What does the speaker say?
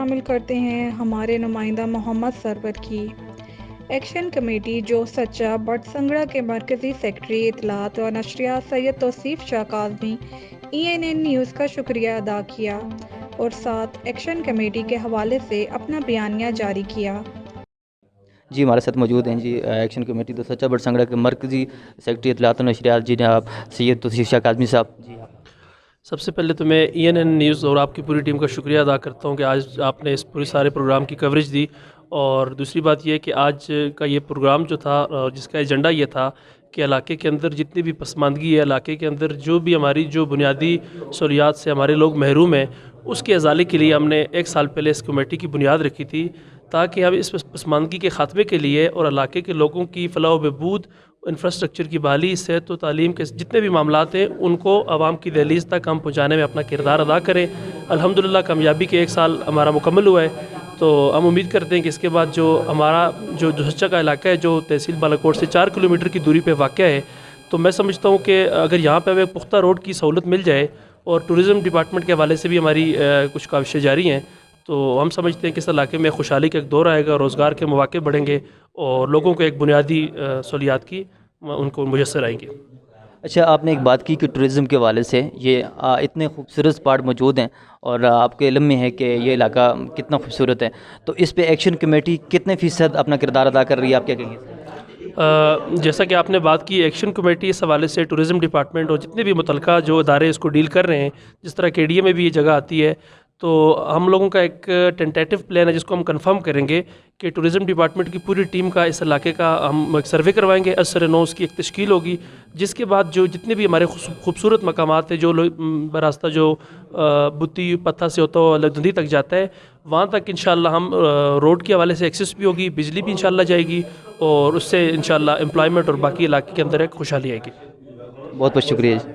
شامل کرتے ہیں ہمارے نمائندہ محمد سرور کی۔ ایکشن کمیٹی جو سچا بٹ سنگڑا کے مرکزی سیکرٹری اطلاعات و نشریات سید توصیف شاہ کاظمی ENN نیوز کا شکریہ ادا کیا اور ساتھ ایکشن کمیٹی کے حوالے سے اپنا بیانیہ جاری کیا۔ جی ہمارے ساتھ موجود ہیں جی ایکشن کمیٹی تو سچا بٹ سنگڑا کے مرکزی سیکرٹری اطلاعات و نشریات جناب سید توصیف شاہ کاظمی صاحب۔ جی سب سے پہلے تو میں ENN نیوز اور آپ کی پوری ٹیم کا شکریہ ادا کرتا ہوں کہ آج آپ نے اس پورے سارے پروگرام کی کوریج دی، اور دوسری بات یہ کہ آج کا یہ پروگرام جو تھا جس کا ایجنڈا یہ تھا کہ علاقے کے اندر جتنی بھی پسماندگی ہے، علاقے کے اندر جو بھی ہماری جو بنیادی سہولیات سے ہمارے لوگ محروم ہیں، اس کے ازالے کے لیے ہم نے 1 سال پہلے اس کمیٹی کی بنیاد رکھی تھی، تاکہ ہم اس پسماندگی کے خاتمے کے لیے اور علاقے کے لوگوں کی فلاح و بہبود، انفراسٹرکچر کی بحالی، صحت و تعلیم کے جتنے بھی معاملات ہیں ان کو عوام کی دہلیز تک ہم پہنچانے میں اپنا کردار ادا کریں۔ الحمدللہ کامیابی کے 1 سال ہمارا مکمل ہوا ہے، تو ہم امید کرتے ہیں کہ اس کے بعد جو ہمارا جو سچا کا علاقہ ہے جو تحصیل بالاکوٹ سے 4 کلومیٹر کی دوری پہ واقع ہے، تو میں سمجھتا ہوں کہ اگر یہاں پہ ہمیں پختہ روڈ کی سہولت مل جائے اور ٹورزم ڈپارٹمنٹ کے حوالے سے بھی ہماری کچھ کاوشیں جاری ہیں، تو ہم سمجھتے ہیں کہ اس علاقے میں خوشحالی کا ایک دور آئے گا، روزگار کے مواقع بڑھیں گے اور لوگوں کو ایک بنیادی سہولیات کی ان کو میسر آئیں گے۔ اچھا، آپ نے ایک بات کی کہ ٹورزم کے حوالے سے یہ اتنے خوبصورت اسپاٹ موجود ہیں اور آپ کے علم میں ہے کہ یہ علاقہ کتنا خوبصورت ہے، تو اس پہ ایکشن کمیٹی کتنے فیصد اپنا کردار ادا کر رہی ہے، آپ کیا کہیں گے؟ جیسا کہ آپ نے بات کی، ایکشن کمیٹی اس حوالے سے ٹورزم ڈپارٹمنٹ اور جتنے بھی متعلقہ جو ادارے اس کو ڈیل کر رہے ہیں، جس طرح KDA میں بھی یہ جگہ آتی ہے، تو ہم لوگوں کا ایک ٹینٹیٹو پلان ہے جس کو ہم کنفرم کریں گے کہ ٹورزم ڈپارٹمنٹ کی پوری ٹیم کا اس علاقے کا ہم ایک سروے کروائیں گے، اثر نو اس کی ایک تشکیل ہوگی، جس کے بعد جو جتنے بھی ہمارے خوبصورت مقامات ہیں جو براستہ جو بتی پتھا سے ہوتا ہوا لدھندی تک جاتا ہے، وہاں تک انشاءاللہ ہم روڈ کے حوالے سے ایکسیس بھی ہوگی، بجلی بھی انشاءاللہ جائے گی، اور اس سے انشاءاللہ امپلائمنٹ اور باقی علاقے کے اندر ایک خوشحالی آئے گی۔ بہت بہت شکریہ جی۔